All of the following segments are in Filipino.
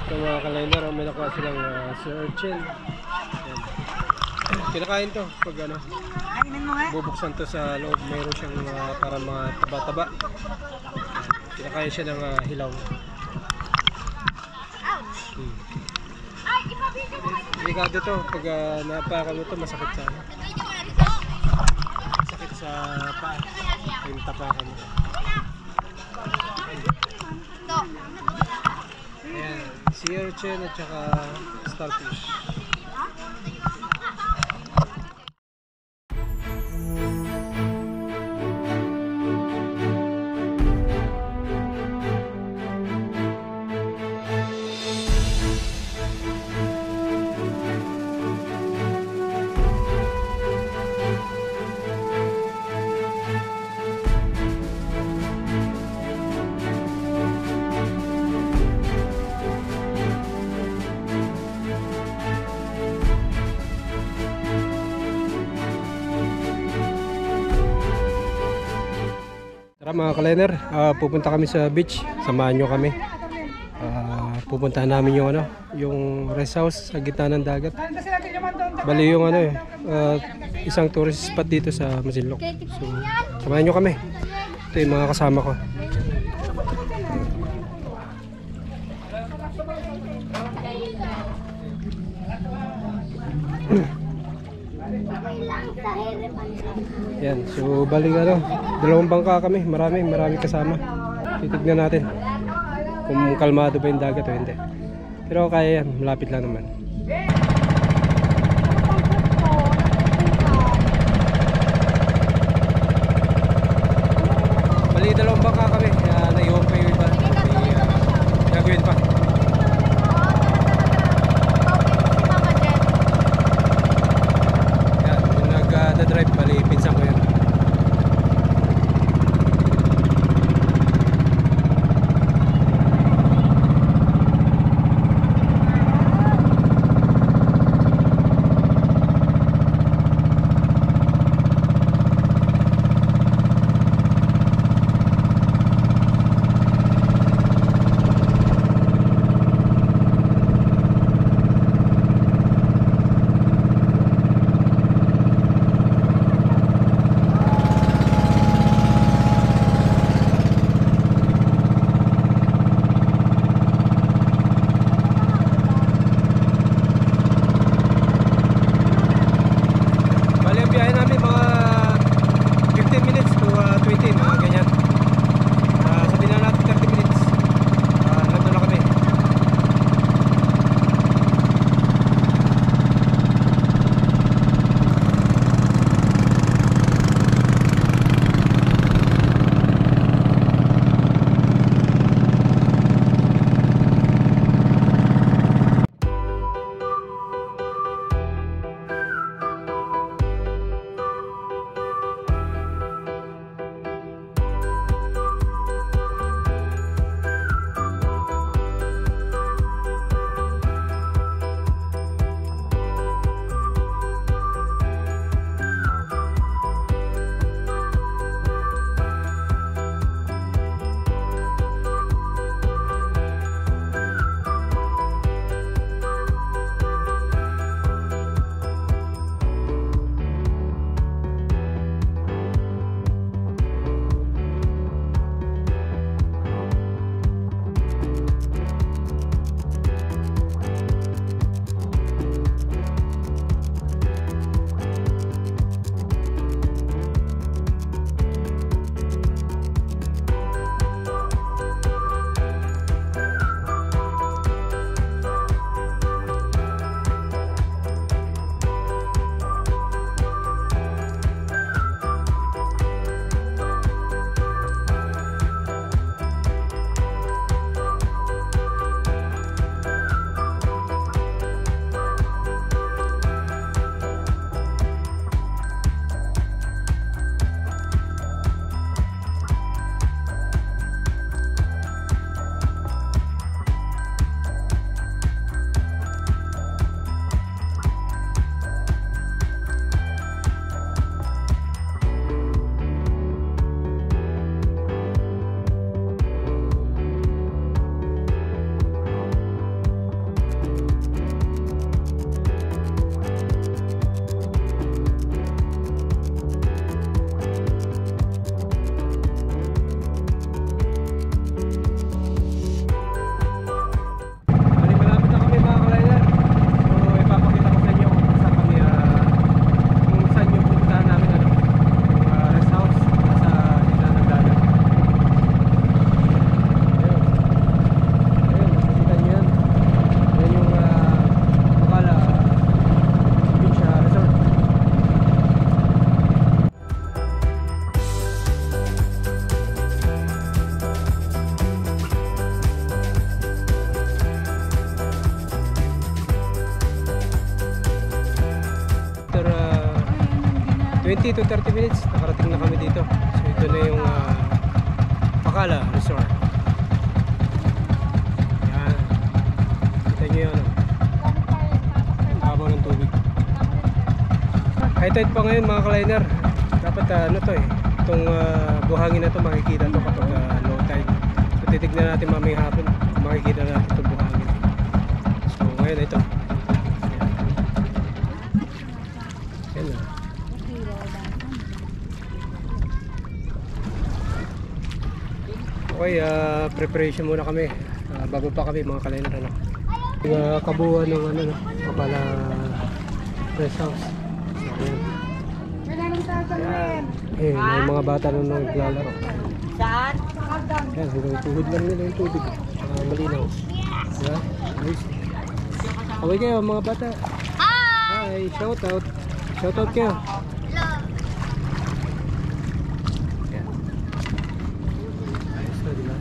Ito mga kalender, may nakuha silang sea urchin. Yan. Kinakain to pag ano, bubuksan to sa loob, mayroon siyang para mga taba-taba. Kinakain siya ng hilaw. Delikado to pag napakan mo to, masakit sa ano. Masakit sa paa. Yung tapakan mo. Ayan, sea urchin at saka starfish. Tara mga kaliner, pupunta kami sa beach. Samahan nyo kami. Pupuntahan namin yung ano, yung rest house sa gitna ng dagat. Bali yung ano isang tourist spot dito sa Masinloc. So, samahan nyo kami. Ito yung mga kasama ko. Yan, so balik ano, dalawang bangka kami, marami kasama. Titignan natin kung kalmado ba yung dagat o hindi. Pero kaya yan, malapit lang naman. Bali dalawang bangka kami, naiwan pa yung iba. Gagawin pa. Yan, yung nag-drive, bali pinsan ko yan. 20 to 30 minutes nakarating na kami dito. So ito na yung Bacala Resort. Yan. Kita nyo yun. Ang babaw ng tubig. High tide pa ngayon mga kaliner. Dapat ano to itong buhangin na to makikita to kapag low tide. So titignan natin mamayang hapon kung makikita natin itong buhangin. So ngayon ito. Yan na. Okay, preparation muna kami bago pa kami mga kaliner ano. Kabuuan ng ano Bacala Rest House. Ayan. May mga bata nung naglalaro. Saan? Ayan, hanggang tuhod lang nila yung tubig. Malinaw. Diba? Nice. Kaway kayo mga bata. Hi! Shout out! Shout out kayo! Ayan. Ayos na, diba?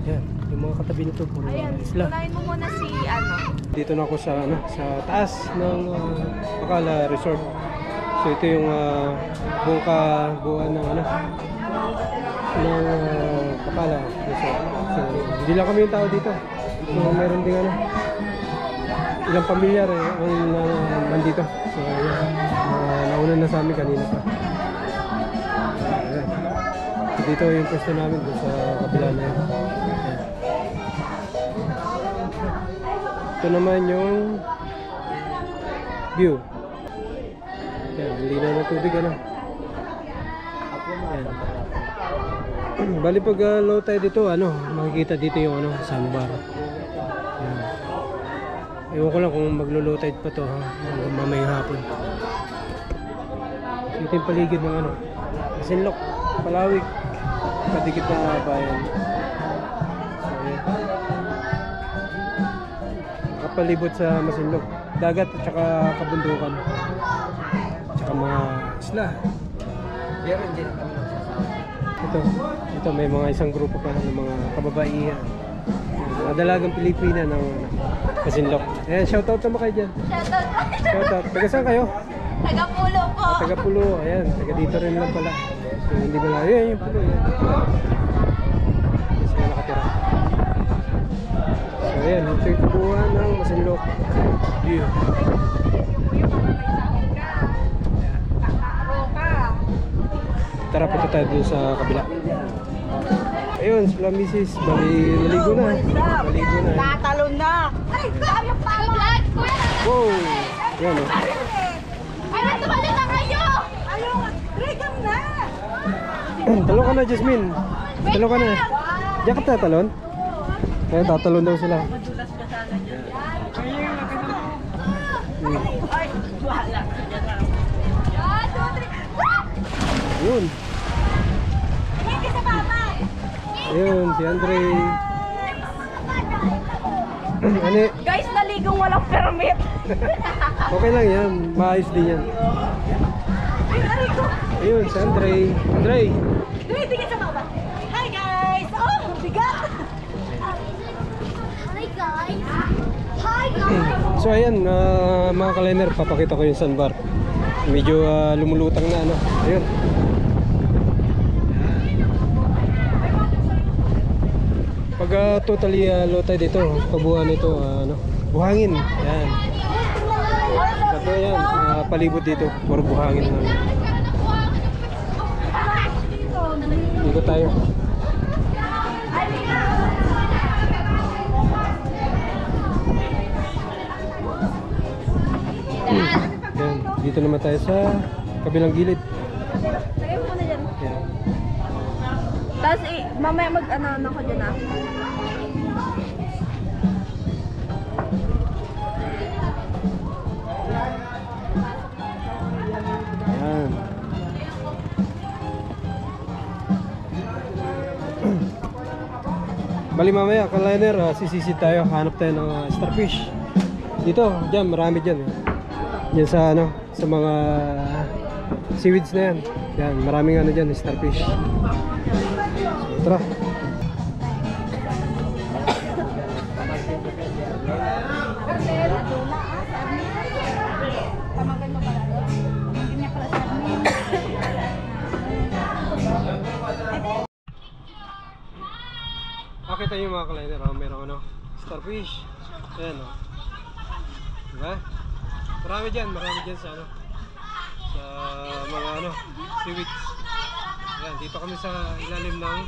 Ayan, yung mga katabi nito puro isla. Unahin mo muna si ano. Dito na ako sa taas ng Bacala Resort. So ito yung buong kabuuan ng Bacala Resort. So hindi lang kami yung tao dito. So meron ding ilang pamilya ang nandito. So nauna na sa amin kanina pa. Ayan. So, dito yung pwesto namin doon sa kabila na yun. Ayan. Ito naman yung view. Yan, linaw na tubig Yan. Bali pag low tide dito, makikita dito yung sandbar. Yan. Ewan ko lang kung maglo-low tide pa to hanggang mamayang hapon. Ito yung paligid ng Masinloc, Palawig, kadikit na bayan. So yan. Nakapalibot sa Masinloc, dagat at saka kabundukan. Mga isla. Ito may mga isang grupo pa ng mga kababaihan. Mga dalagang Pilipina ng Masinloc. Ayan, shoutout naman kayo dyan. Shoutout. Taga saan kayo? Taga Pulo po. Taga Pulo. Ayan, taga dito rin lang pala. So hindi ba lang. Ayan yung Pulo. Ayan. Sila nakatira. So ayan, ito yung kabuuan ng Masinloc view. Tara, punta tayo dun sa kabila. Ayun, sila misis. Bali, naligo na. Naligo na. Tatalon na. Ay, sabi pa vlog. Wow! Yan o. Ay, natumalin na kayo. Ayun, regam na. Talon ka na, Jasmine. Talon ka na. Diyan ka tatalon? Kaya tatalon daw sila. Madulas ka sana dyan. Ay, wala. yun. Ayun, si Andre. Guys, naligong walang permit. Okay lang yan. Maayos din yan. Ayun, si Andre. Andre! Tingin sa baba. Hi guys! Oh, bigat! Hi guys! Hi guys! So ayan, mga kaliner, papakita ko yung sandbar. Medyo lumulutang na Ayun. Pag totally low tide dito, kabuuan nito buhangin. Yan. Ito yan, palibot dito, puro buhangin Dito tayo. Yan, dito naman tayo sa kabilang gilid. Lagay mo na dyan. Yan. Tapos mamaya mag-ano ko dyan Yan. Bali mamaya, kaliner, sisisid tayo, hanap tayo ng starfish. Dito, dyan, marami dyan. Yan sa sa mga seaweeds na yan. Yan, maraming dyan, starfish. So, tara. Nakita niyo mga kaliner, oh, merong ano, starfish. Ayan oh. Diba? Marami dyan sa ano, sa mga ano, seaweeds. Ayan, dito kami sa ilalim ng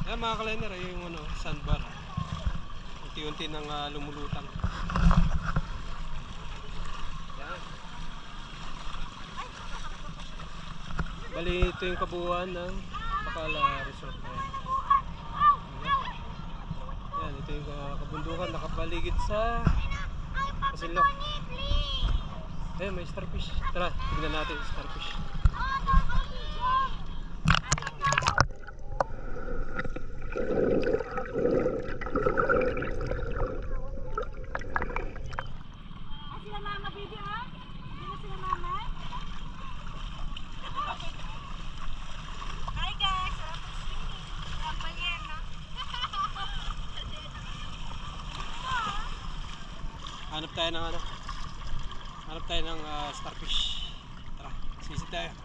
ayan mga kaliner, ay yung ano, sandbar. Unti-unti nang lumulutang. Ayan. Bali, ito yung kabuuan ng Bacala Resort na yan. Ayan, ito yung kabundukan nakapaligid sa Masinloc. Ayan, may starfish. Tara, tignan natin yung starfish. Sila mama, baby, ha? Sino sila mama? Hi guys! Ang balyena. Hanap tayo ng ano? Hanap tayo ng starfish. Tara, sisid tayo.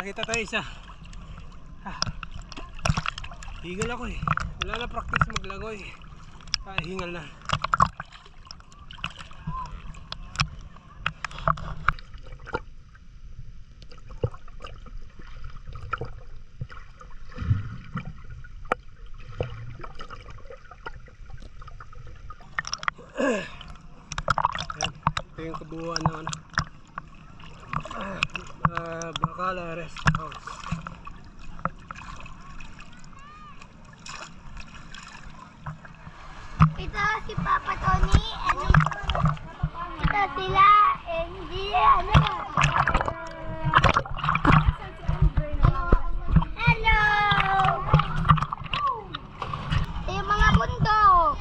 Nakakita tayo isa. Hingal ako eh. Wala na practice maglangoy. Hingal na. Ayan. Ito yung kabuuan ng ano, Bacala Rest House. Ito si Papa Tony and ito sila and di ano. Hello! Ito yung mga bundok.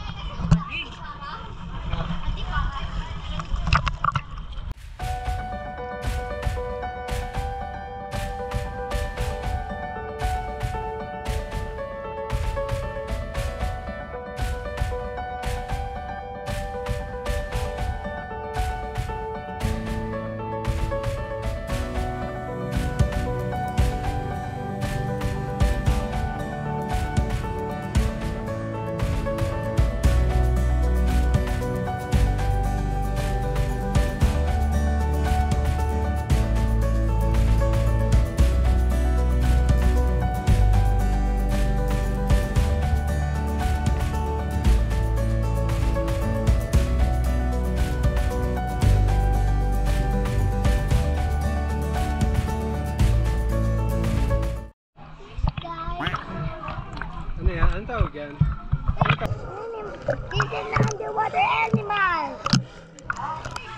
Ano yan? Anong tawag yan? This is an underwater animal.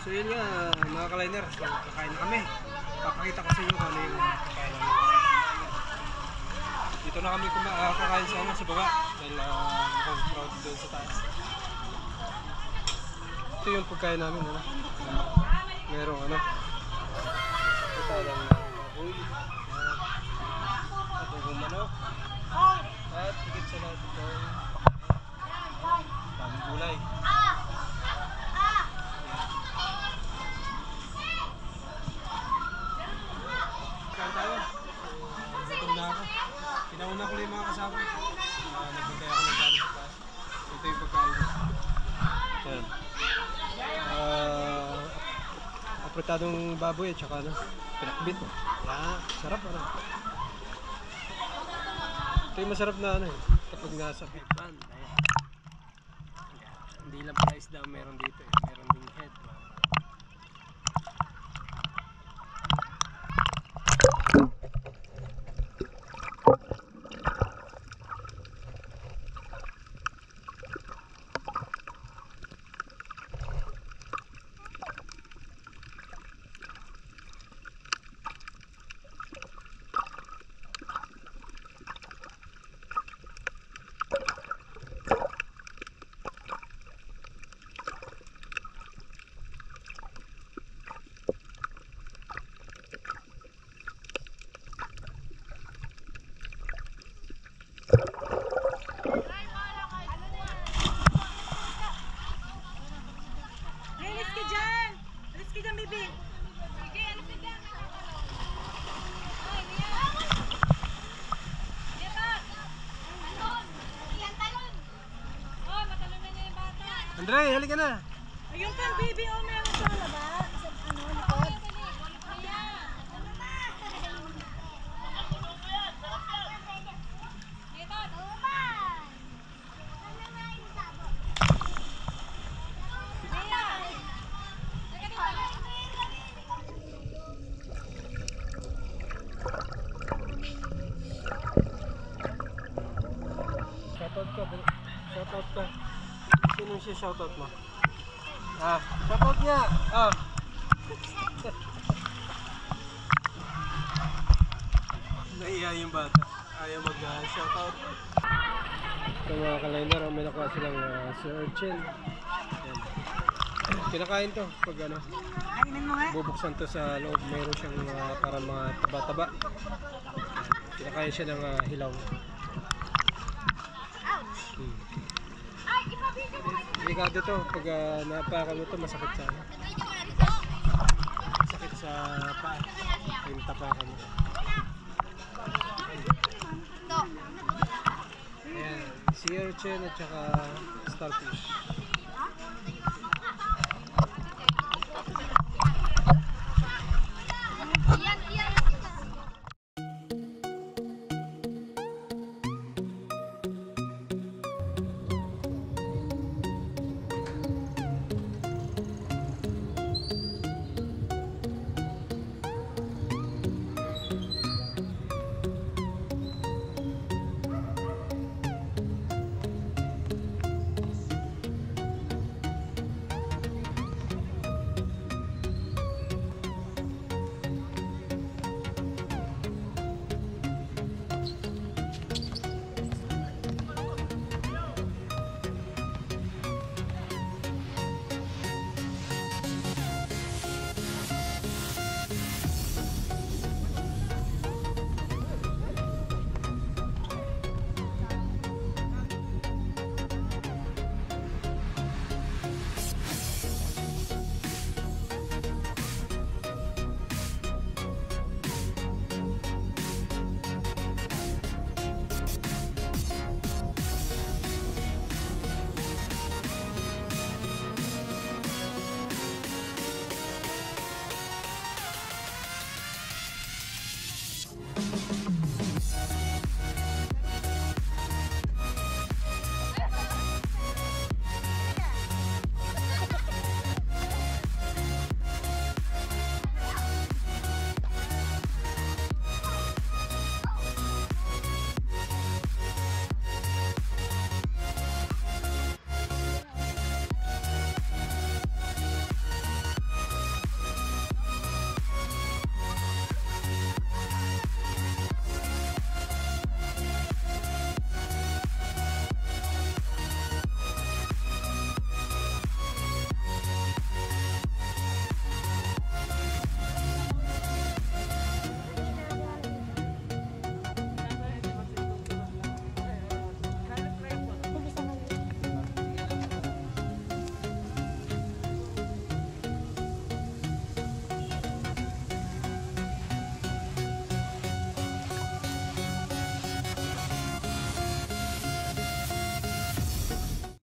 So yun nga mga kaliner, kakain na kami. Papakita ko sa inyo kung ano yung kakain namin. Dito na kami kakain sa, sa baba dahil crowd doon sa taas. Ito yung pagkain namin. Ano? Merong ano, ito lang baboy, atong manok, at higit sa lahat ito daming gulay. Kain tayo. Gutom na ako. Pinauna ko lang yung mga kasama. pitadong baboy at saka ano, pinakbit. Yeah, sarap ano. Ito yung masarap na ano eh, kapag nasa headband. Ayan. Hindi lang pala isda meron dito eh, meron ding headband. Alis ka dyan! Alis ka dyan, baby! Sige, alis ka dyan! Ay, Lian! Lian! Talon! Lian, talon! Oh, matalon na niya yung bata! Andre, halika na! Ayun ka, baby! Oh, meron sa labas! Isang ano, likod! Shoutout ka, bro. Shoutout ka. Sino siya shoutout mo? Ah, shoutout niya! Ah! Naiya yung bata. Ayaw mag-shoutout. Ito mga kalender, may nakuha silang sea urchin. Ayan. Kinakain to pag ano, Kainin mo nga! bubuksan to sa loob. Mayroon siyang para mga taba-taba. Kinakain siya ng hilaw. Delikado to, pag napakan mo to, masakit sa ano. Masakit sa paa. Yung tapakan mo. Ayan, sea urchin at saka starfish.